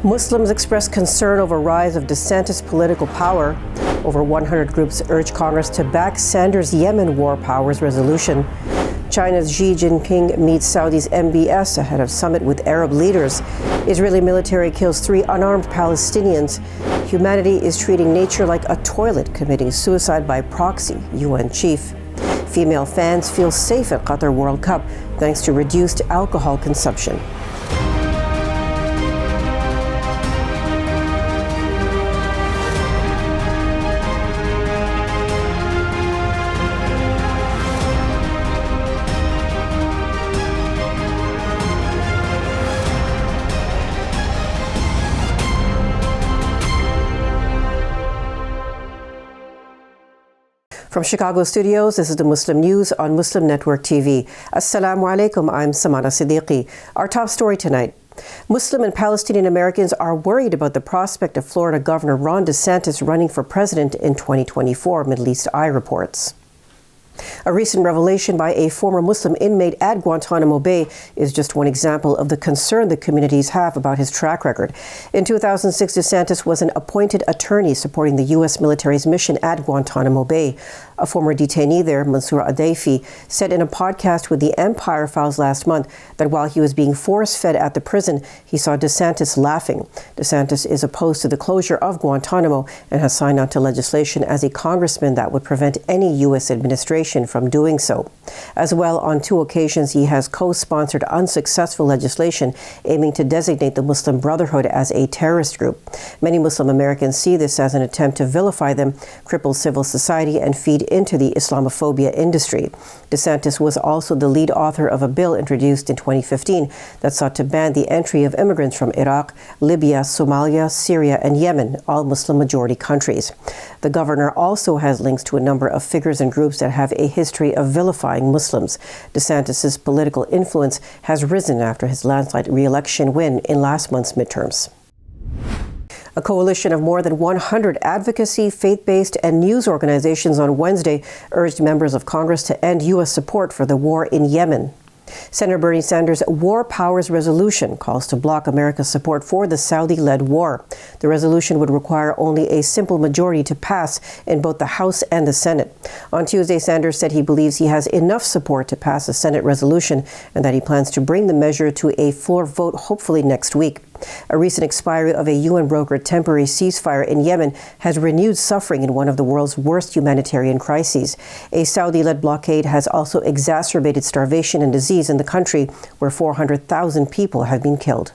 Muslims express concern over rise of Desantis political power. Over 100 groups urge Congress to back Sanders' Yemen war powers resolution. China's Xi Jinping meets Saudi's MBS ahead of summit with Arab leaders. Israeli military kills 3 unarmed Palestinians. Humanity is treating nature like a toilet, committing suicide by proxy, UN chief. Female fans feel safe at Qatar World Cup thanks to reduced alcohol consumption. From Chicago studios, this is the Muslim News on Muslim Network TV. Assalamu alaikum, I'm Samana Siddiqui. Our top story tonight. Muslim and Palestinian Americans are worried about the prospect of Florida Governor Ron DeSantis running for president in 2024, Middle East Eye reports. A recent revelation by a former Muslim inmate at Guantanamo Bay is just one example of the concern the communities have about his track record. In 2006, DeSantis was an appointed attorney supporting the U.S. military's mission at Guantanamo Bay. A former detainee there, Mansour Adaifi, said in a podcast with the Empire Files last month that while he was being force-fed at the prison, he saw DeSantis laughing. DeSantis is opposed to the closure of Guantanamo and has signed on to legislation as a congressman that would prevent any U.S. administration from doing so. As well, on 2 occasions, he has co-sponsored unsuccessful legislation aiming to designate the Muslim Brotherhood as a terrorist group. Many Muslim Americans see this as an attempt to vilify them, cripple civil society, and feed into the Islamophobia industry. DeSantis was also the lead author of a bill introduced in 2015 that sought to ban the entry of immigrants from Iraq, Libya, Somalia, Syria, and Yemen, all Muslim-majority countries. The governor also has links to a number of figures and groups that have a history of vilifying Muslims. DeSantis' political influence has risen after his landslide re-election win in last month's midterms. A coalition of more than 100 advocacy, faith-based, and news organizations on Wednesday urged members of Congress to end U.S. support for the war in Yemen. Senator Bernie Sanders' War Powers Resolution calls to block America's support for the Saudi-led war. The resolution would require only a simple majority to pass in both the House and the Senate. On Tuesday, Sanders said he believes he has enough support to pass a Senate resolution and that he plans to bring the measure to a floor vote hopefully next week. A recent expiry of a UN-brokered temporary ceasefire in Yemen has renewed suffering in one of the world's worst humanitarian crises. A Saudi-led blockade has also exacerbated starvation and disease in the country, where 400,000 people have been killed.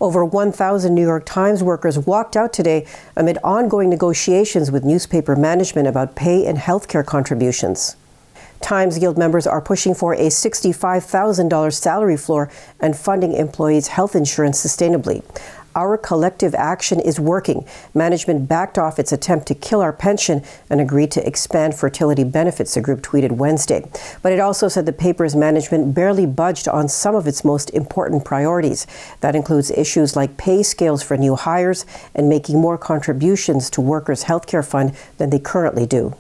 Over 1,000 New York Times workers walked out today amid ongoing negotiations with newspaper management about pay and health care contributions. Times Guild members are pushing for a $65,000 salary floor and funding employees' health insurance sustainably. Our collective action is working. Management backed off its attempt to kill our pension and agreed to expand fertility benefits, the group tweeted Wednesday. But it also said the paper's management barely budged on some of its most important priorities. That includes issues like pay scales for new hires and making more contributions to workers' health care fund than they currently do.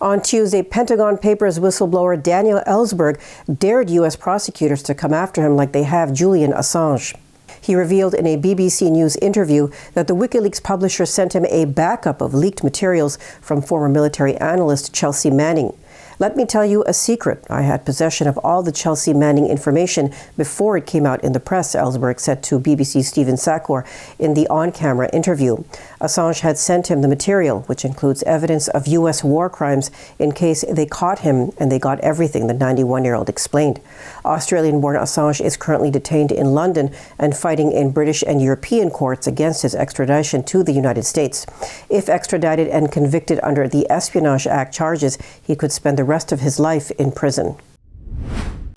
On Tuesday, Pentagon Papers whistleblower Daniel Ellsberg dared U.S. prosecutors to come after him like they have Julian Assange. He revealed in a BBC News interview that the WikiLeaks publisher sent him a backup of leaked materials from former military analyst Chelsea Manning. Let me tell you a secret. I had possession of all the Chelsea Manning information before it came out in the press, Ellsberg said to BBC's Stephen Sakor in the on-camera interview. Assange had sent him the material, which includes evidence of U.S. war crimes, in case they caught him, and they got everything, the 91-year-old explained. Australian-born Assange is currently detained in London and fighting in British and European courts against his extradition to the United States. If extradited and convicted under the Espionage Act charges, he could spend the rest of his life in prison.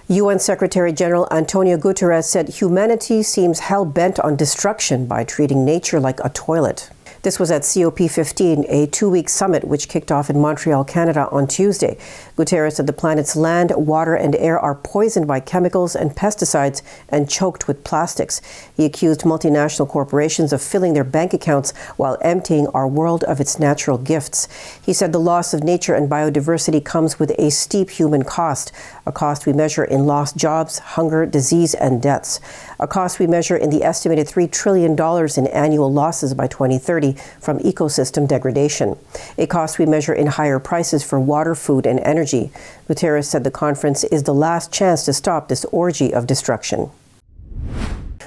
UN Secretary General Antonio Guterres said humanity seems hell-bent on destruction by treating nature like a toilet. This was at COP15, a 2-week summit which kicked off in Montreal, Canada on Tuesday. Guterres said the planet's land, water, and air are poisoned by chemicals and pesticides and choked with plastics. He accused multinational corporations of filling their bank accounts while emptying our world of its natural gifts. He said the loss of nature and biodiversity comes with a steep human cost. a cost we measure in lost jobs, hunger, disease, and deaths, a cost we measure in the estimated $3 trillion in annual losses by 2030 from ecosystem degradation, a cost we measure in higher prices for water, food, and energy. Guterres said the conference is the last chance to stop this orgy of destruction.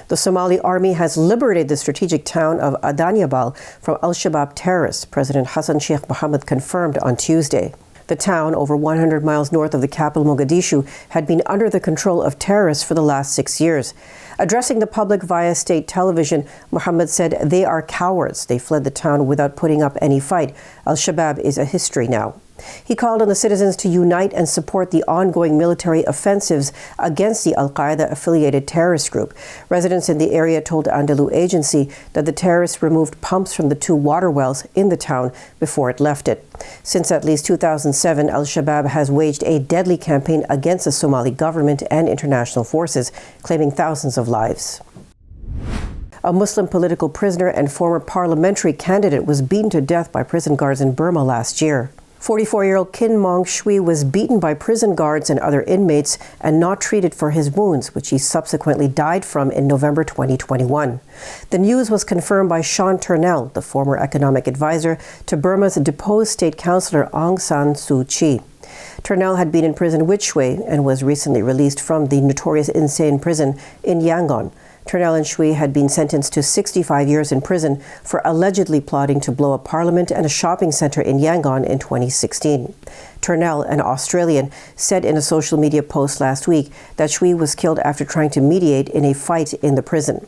The Somali army has liberated the strategic town of Adanyabal from Al-Shabaab terrorists, President Hassan Sheikh Mohammed confirmed on Tuesday. The town, over 100 miles north of the capital Mogadishu, had been under the control of terrorists for the last 6 years. Addressing the public via state television, Mohammed said they are cowards. They fled the town without putting up any fight. Al-Shabaab is a history now. He called on the citizens to unite and support the ongoing military offensives against the Al-Qaeda-affiliated terrorist group. Residents in the area told Andalu Agency that the terrorists removed pumps from the 2 water wells in the town before it left it. Since at least 2007, Al-Shabaab has waged a deadly campaign against the Somali government and international forces, claiming thousands of lives. A Muslim political prisoner and former parliamentary candidate was beaten to death by prison guards in Burma last year. 44-year-old Kin Maung Shui was beaten by prison guards and other inmates and not treated for his wounds, which he subsequently died from in November 2021. The news was confirmed by Sean Turnell, the former economic advisor to Burma's deposed state councillor Aung San Suu Kyi. Turnell had been in prison with Shui and was recently released from the notorious Insein prison in Yangon. Turnell and Shui had been sentenced to 65 years in prison for allegedly plotting to blow up parliament and a shopping centre in Yangon in 2016. Turnell, an Australian, said in a social media post last week that Shui was killed after trying to mediate in a fight in the prison.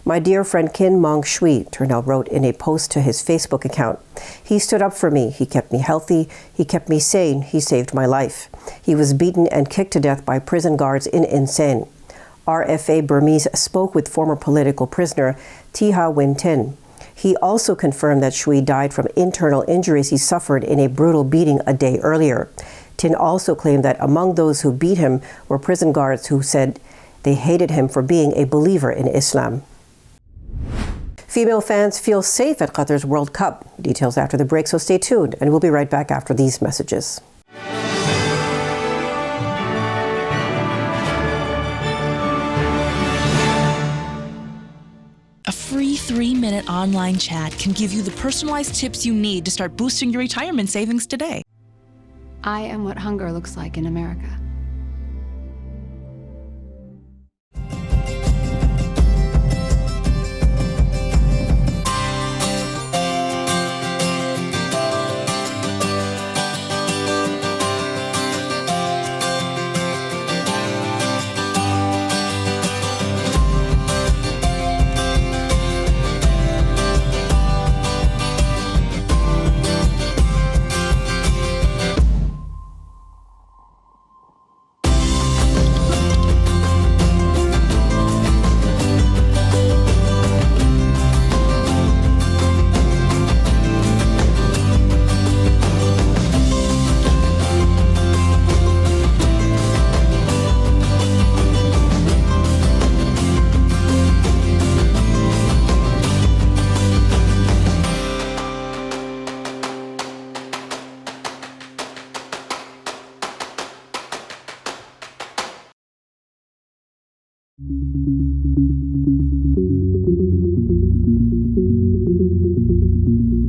"My dear friend Kin Maung Shui," Turnell wrote in a post to his Facebook account. "He stood up for me. He kept me healthy. He kept me sane. He saved my life. He was beaten and kicked to death by prison guards in Insein." RFA Burmese spoke with former political prisoner Tiha Win Tin. He also confirmed that Shui died from internal injuries he suffered in a brutal beating a day earlier. Tin also claimed that among those who beat him were prison guards who said they hated him for being a believer in Islam. Female fans feel safe at Qatar's World Cup. Details after the break, so stay tuned, and we'll be right back after these messages. A free 3-minute online chat can give you the personalized tips you need to start boosting your retirement savings today. I am what hunger looks like in America.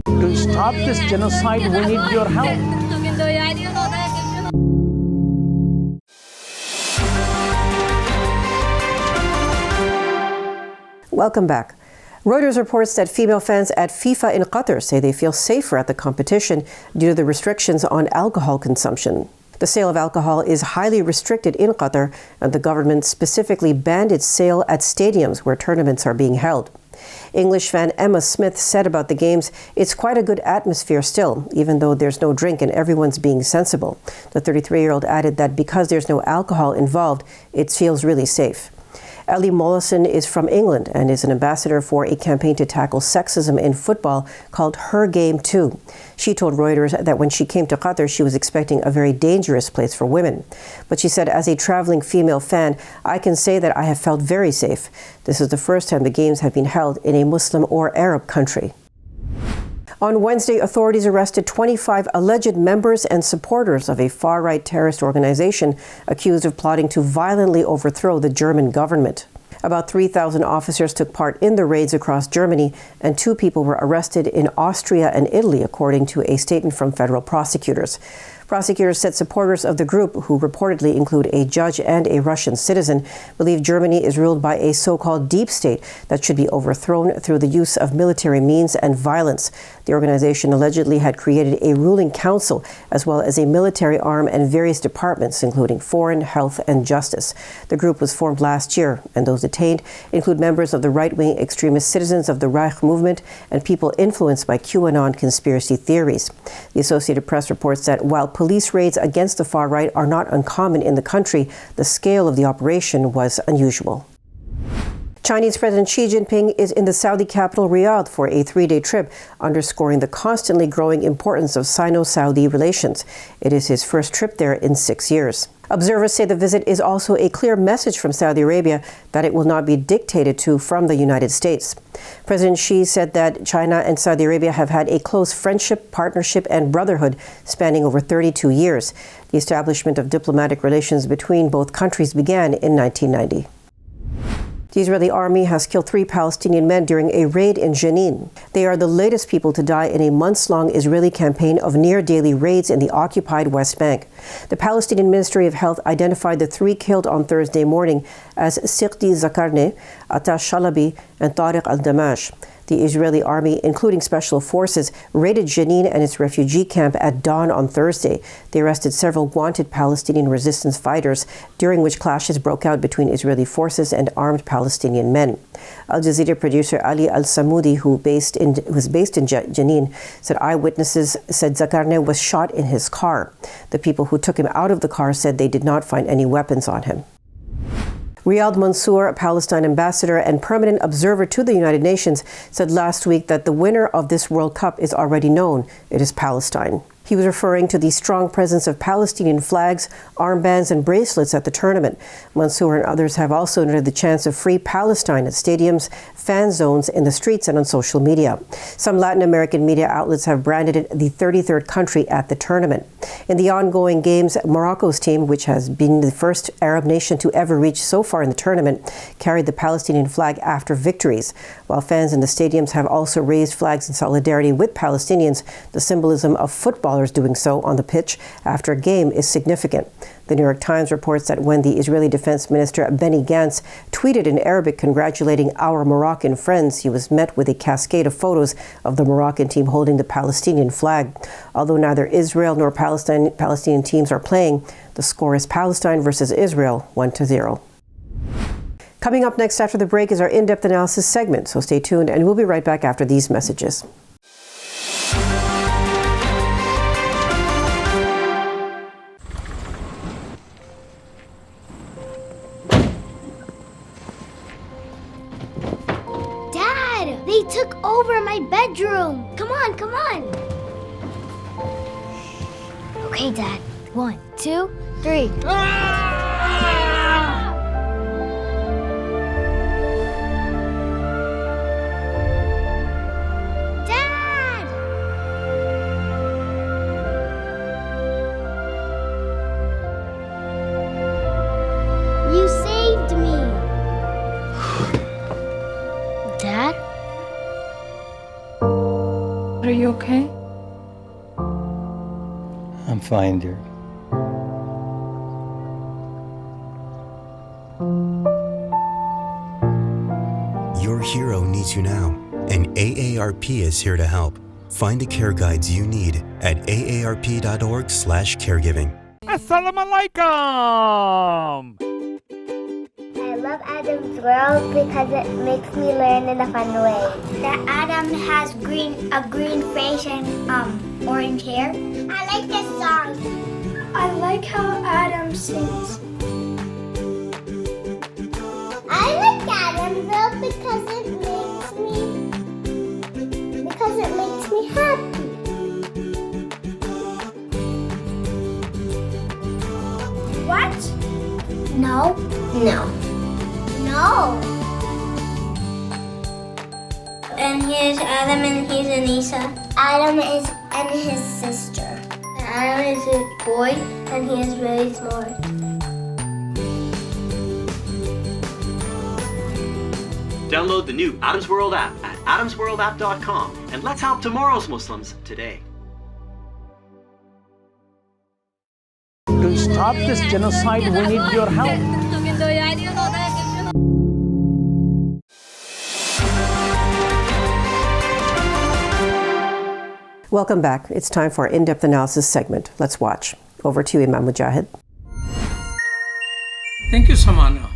To stop this genocide, we need your help. Welcome back. Reuters reports that female fans at FIFA in Qatar say they feel safer at the competition due to the restrictions on alcohol consumption. The sale of alcohol is highly restricted in Qatar, and the government specifically banned its sale at stadiums where tournaments are being held. English fan Emma Smith said about the games, "It's quite a good atmosphere still, even though there's no drink and everyone's being sensible." The 33-year-old added that because there's no alcohol involved, it feels really safe. Ellie Mollison is from England and is an ambassador for a campaign to tackle sexism in football called Her Game Too. She told Reuters that when she came to Qatar, she was expecting a very dangerous place for women. But she said, "As a traveling female fan, I can say that I have felt very safe. This is the first time the games have been held in a Muslim or Arab country." On Wednesday, authorities arrested 25 alleged members and supporters of a far-right terrorist organization accused of plotting to violently overthrow the German government. About 3,000 officers took part in the raids across Germany, and 2 people were arrested in Austria and Italy, according to a statement from federal prosecutors. Prosecutors said supporters of the group, who reportedly include a judge and a Russian citizen, believe Germany is ruled by a so-called deep state that should be overthrown through the use of military means and violence. The organization allegedly had created a ruling council, as well as a military arm and various departments, including foreign, health, and justice. The group was formed last year, and those detained include members of the right-wing extremist Citizens of the Reich movement and people influenced by QAnon conspiracy theories. The Associated Press reports that while police raids against the far right are not uncommon in the country, the scale of the operation was unusual. Chinese President Xi Jinping is in the Saudi capital Riyadh for a 3-day trip, underscoring the constantly growing importance of Sino-Saudi relations. It is his first trip there in 6 years. Observers say the visit is also a clear message from Saudi Arabia that it will not be dictated to from the United States. President Xi said that China and Saudi Arabia have had a close friendship, partnership, and brotherhood spanning over 32 years. The establishment of diplomatic relations between both countries began in 1990. The Israeli army has killed 3 Palestinian men during a raid in Jenin. They are the latest people to die in a months-long Israeli campaign of near-daily raids in the occupied West Bank. The Palestinian Ministry of Health identified the 3 killed on Thursday morning as Siddiqui Zakarne, Atash Shalabi, and Tariq al-Damash. The Israeli army, including special forces, raided Jenin and its refugee camp at dawn on Thursday. They arrested several wanted Palestinian resistance fighters, during which clashes broke out between Israeli forces and armed Palestinian men. Al Jazeera producer Ali Al-Samoudi, who was based in Jenin, said eyewitnesses said Zakarne was shot in his car. The people who took him out of the car said they did not find any weapons on him. Riyad Mansour, Palestine ambassador and permanent observer to the United Nations, said last week that the winner of this World Cup is already known. It is Palestine. He was referring to the strong presence of Palestinian flags, armbands, and bracelets at the tournament. Mansour and others have also noted the chance of free Palestine at stadiums, fan zones, in the streets, and on social media. Some Latin American media outlets have branded it the 33rd country at the tournament. In the ongoing games, Morocco's team, which has been the first Arab nation to ever reach so far in the tournament, carried the Palestinian flag after victories. While fans in the stadiums have also raised flags in solidarity with Palestinians, the symbolism of footballers doing so on the pitch after a game is significant. The New York Times reports that when the Israeli Defense Minister Benny Gantz tweeted in Arabic congratulating our Moroccan friends, he was met with a cascade of photos of the Moroccan team holding the Palestinian flag. Although neither Israel nor Palestinian teams are playing, the score is Palestine versus Israel, 1-0. Coming up next after the break is our in-depth analysis segment, so stay tuned and we'll be right back after these messages. They took over my bedroom. Come on, come on. Okay, Dad. 1, 2, 3. Dad! You saved me. Dad? Are you okay? I'm fine, dear. Your hero needs you now, and AARP is here to help. Find the care guides you need at aarp.org/caregiving. Assalamu alaikum! I love Adam's World because it makes me learn in a fun way. That Adam has a green face and orange hair. I like this song. I like how Adam sings. I like Adam's World because it makes me happy. What? No. No. And here's Adam and he's Anissa. Adam is and his sister. Adam is a boy and he is really smart. Download the new Adam's World app at adamsworldapp.com and let's help tomorrow's Muslims today. To stop this genocide, we need your help. Welcome back. It's time for our in-depth analysis segment. Let's watch. Over to you, Imam Mujahid. Thank you, Samana.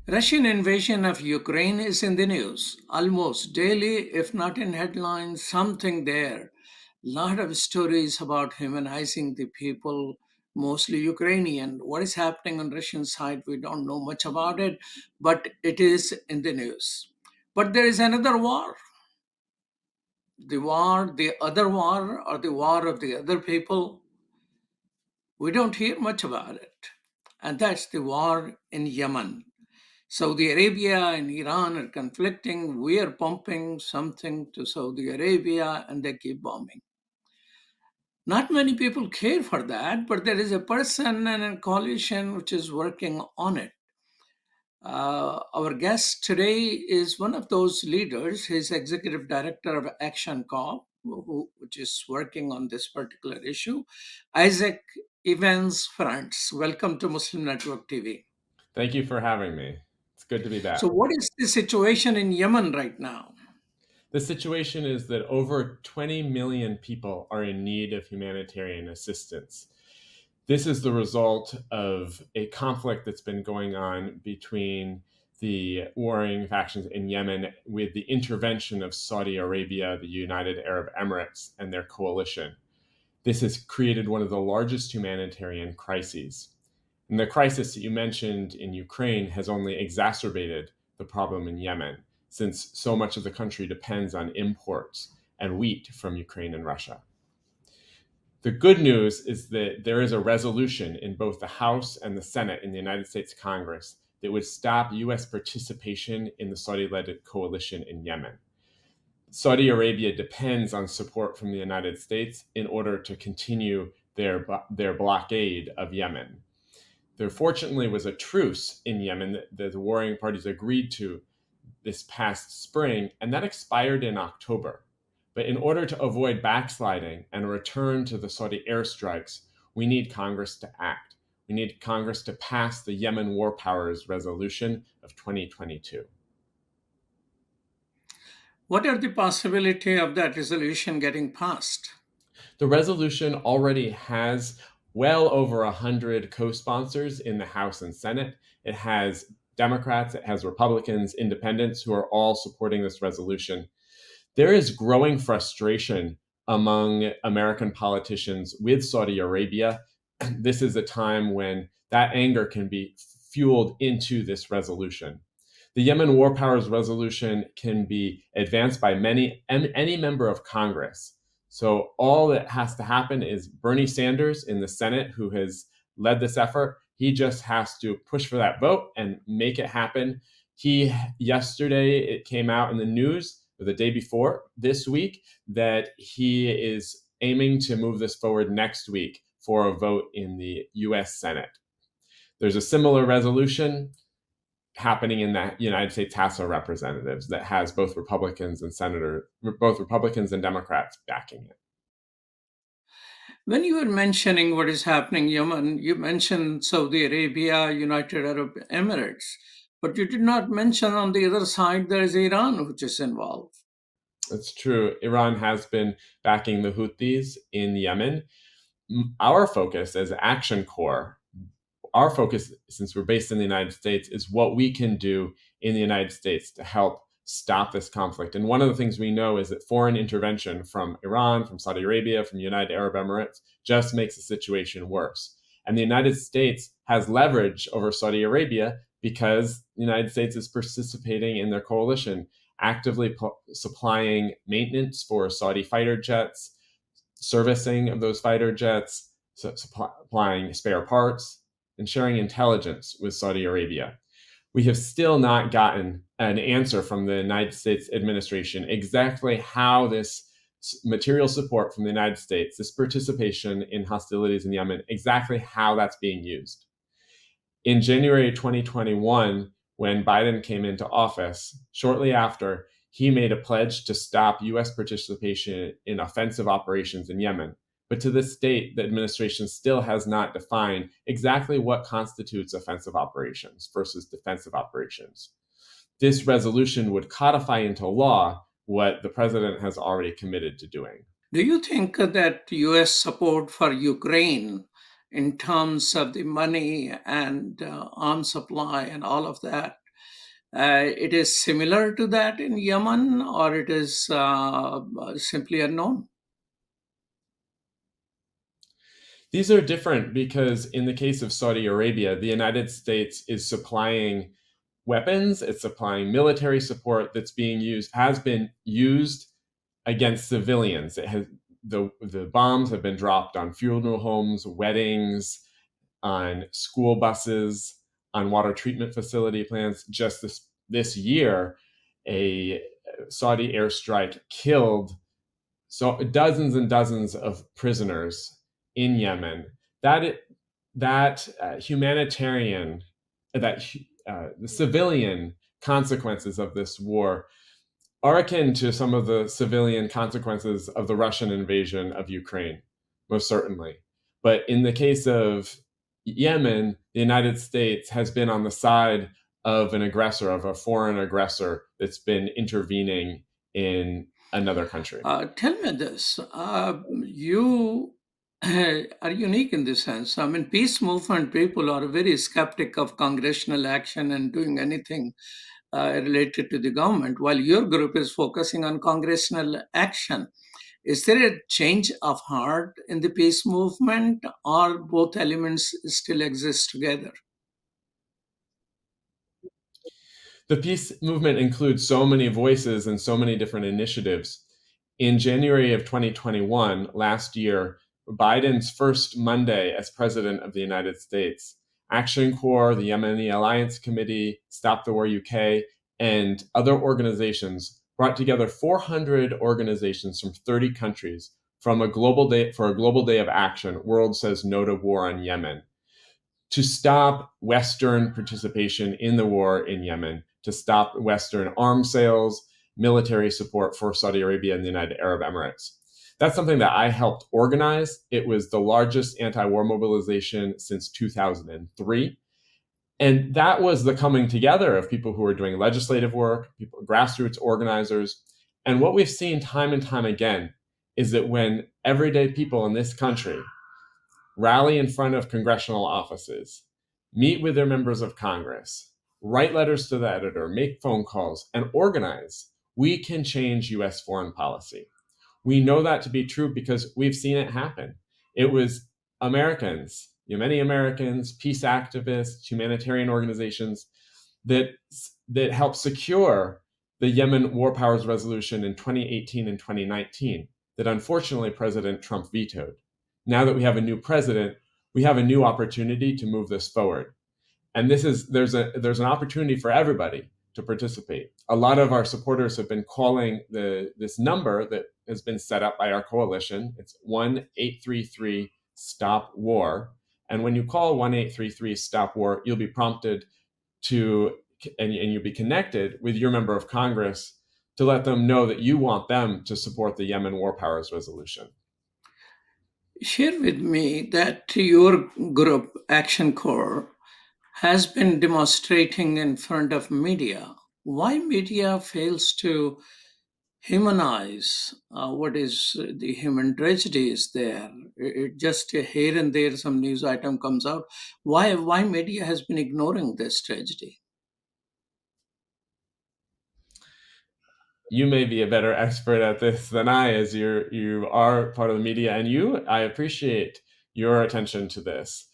Russian invasion of Ukraine is in the news almost daily, if not in headlines, something there. Lot of stories about humanizing the people, mostly Ukrainian. What is happening on Russian side, we don't know much about it, but it is in the news. But there is another war. The other war, or the war of the other people. We don't hear much about it. And that's the war in Yemen. Saudi Arabia and Iran are conflicting. We are pumping something to Saudi Arabia and they keep bombing. Not many people care for that, but there is a person and a coalition which is working on it. Our guest today is one of those leaders. He's executive director of Action Corp, which is working on this particular issue. Issac Evans-Frantz, welcome to Muslim Network TV. Thank you for having me. It's good to be back. So what is the situation in Yemen right now? The situation is that over 20 million people are in need of humanitarian assistance. This is the result of a conflict that's been going on between the warring factions in Yemen with the intervention of Saudi Arabia, the United Arab Emirates, and their coalition. This has created one of the largest humanitarian crises. And the crisis that you mentioned in Ukraine has only exacerbated the problem in Yemen, since so much of the country depends on imports and wheat from Ukraine and Russia. The good news is that there is a resolution in both the House and the Senate in the United States Congress that would stop U.S. participation in the Saudi-led coalition in Yemen. Saudi Arabia depends on support from the United States in order to continue their blockade of Yemen. There fortunately was a truce in Yemen that the warring parties agreed to this past spring, and that expired in October. But in order to avoid backsliding and a return to the Saudi airstrikes, we need Congress to act. We need Congress to pass the Yemen War Powers Resolution of 2022. What are the possibility of that resolution getting passed? The resolution already has well over 100 co-sponsors in the House and Senate. It has Democrats, it has Republicans, independents who are all supporting this resolution. There is growing frustration among American politicians with Saudi Arabia. This is a time when that anger can be fueled into this resolution. The Yemen War Powers Resolution can be advanced by any member of Congress. So all that has to happen is Bernie Sanders in the Senate, who has led this effort, he just has to push for that vote and make it happen. Yesterday, it came out in the news, or the day before this week, that he is aiming to move this forward next week for a vote in the US Senate. There's a similar resolution happening in the United States House of Representatives that has both Republicans and Democrats backing it. When you were mentioning what is happening in Yemen, you mentioned Saudi Arabia, United Arab Emirates, but you did not mention on the other side there is Iran, which is involved. It's true. Iran has been backing the Houthis in Yemen. Our focus as Action Corps, our focus, since we're based in the United States, is what we can do in the United States to help stop this conflict. And one of the things we know is that foreign intervention from Iran, from Saudi Arabia, from the United Arab Emirates just makes the situation worse. And the United States has leverage over Saudi Arabia because the United States is participating in their coalition, actively supplying maintenance for Saudi fighter jets, servicing of those fighter jets, supplying spare parts, and sharing intelligence with Saudi Arabia. we have still not gotten an answer from the United States administration exactly how this material support from the United States, this participation in hostilities in Yemen, exactly how that's being used. In January 2021, when Biden came into office, shortly after, he made a pledge to stop US participation in offensive operations in Yemen. But to this date, the administration still has not defined exactly what constitutes offensive operations versus defensive operations. This resolution would codify into law what the president has already committed to doing. Do you think that US support for Ukraine in terms of the money and arms supply and all of that, it is similar to that in Yemen, or it is simply unknown? These are different because in the case of Saudi Arabia, the United States is supplying weapons, it's supplying military support that's has been used against civilians. The bombs have been dropped on funeral homes, weddings, on school buses, on water treatment facility plants. Just this year, a Saudi airstrike killed dozens and dozens of prisoners in Yemen. The civilian consequences of this war are akin to some of the civilian consequences of the Russian invasion of Ukraine, most certainly. But in the case of Yemen, the United States has been on the side of an aggressor, of a foreign aggressor that's been intervening in another country. Tell me this. You are unique in this sense. I mean, peace movement people are very skeptic of congressional action and doing anything related to the government, while your group is focusing on congressional action. Is there a change of heart in the peace movement, or both elements still exist together? The peace movement includes so many voices and so many different initiatives. In January of 2021, last year, Biden's first Monday as president of the United States, Action Corps, the Yemeni Alliance Committee, Stop the War UK, and other organizations brought together 400 organizations from 30 countries for a global day of action. World Says No to War on Yemen, to stop Western participation in the war in Yemen, to stop Western arms sales, military support for Saudi Arabia and the United Arab Emirates. That's something that I helped organize. It was the largest anti-war mobilization since 2003. And that was the coming together of people who are doing legislative work, grassroots organizers. And what we've seen time and time again is that when everyday people in this country rally in front of congressional offices, meet with their members of Congress, write letters to the editor, make phone calls, and organize, we can change US foreign policy. We know that to be true because we've seen it happen. It was Americans, many Americans, peace activists, humanitarian organizations that helped secure the Yemen War Powers Resolution in 2018 and 2019 that unfortunately President Trump vetoed. Now that we have a new president, we have a new opportunity to move this forward. And there's an opportunity for everybody to participate. A lot of our supporters have been calling this number that has been set up by our coalition. It's 1-833-STOP-WAR. And when you call 1-833-STOP-WAR, you'll be prompted and you'll be connected with your member of Congress to let them know that you want them to support the Yemen War Powers Resolution. Share with me that your group, Action Corps, has been demonstrating in front of media. Why media fails to humanize what is the human tragedies there? Just here and there, some news item comes out. Why media has been ignoring this tragedy? You may be a better expert at this than I, as you are part of the media, and I appreciate your attention to this.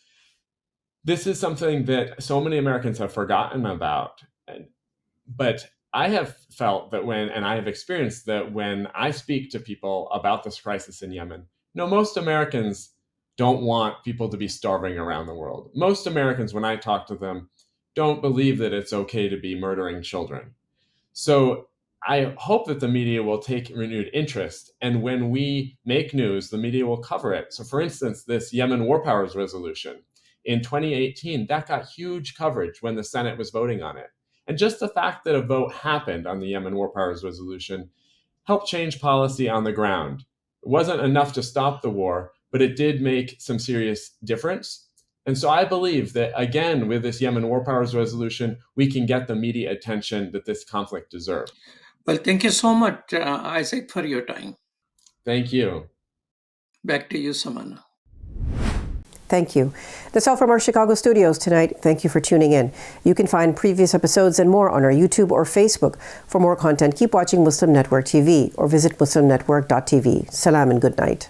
This is something that so many Americans have forgotten about. But I have felt that and I have experienced that when I speak to people about this crisis in Yemen, most Americans don't want people to be starving around the world. Most Americans, when I talk to them, don't believe that it's okay to be murdering children. So I hope that the media will take renewed interest. And when we make news, the media will cover it. So for instance, this Yemen War Powers resolution in 2018, that got huge coverage when the Senate was voting on it. And just the fact that a vote happened on the Yemen War Powers resolution helped change policy on the ground. It wasn't enough to stop the war, but it did make some serious difference. And so I believe that, again, with this Yemen War Powers resolution, we can get the media attention that this conflict deserves. Well, thank you so much, Isaac, for your time. Thank you. Back to you, Samana. Thank you. That's all from our Chicago studios tonight. Thank you for tuning in. You can find previous episodes and more on our YouTube or Facebook. For more content, keep watching Muslim Network TV or visit muslimnetwork.tv. Salam and good night.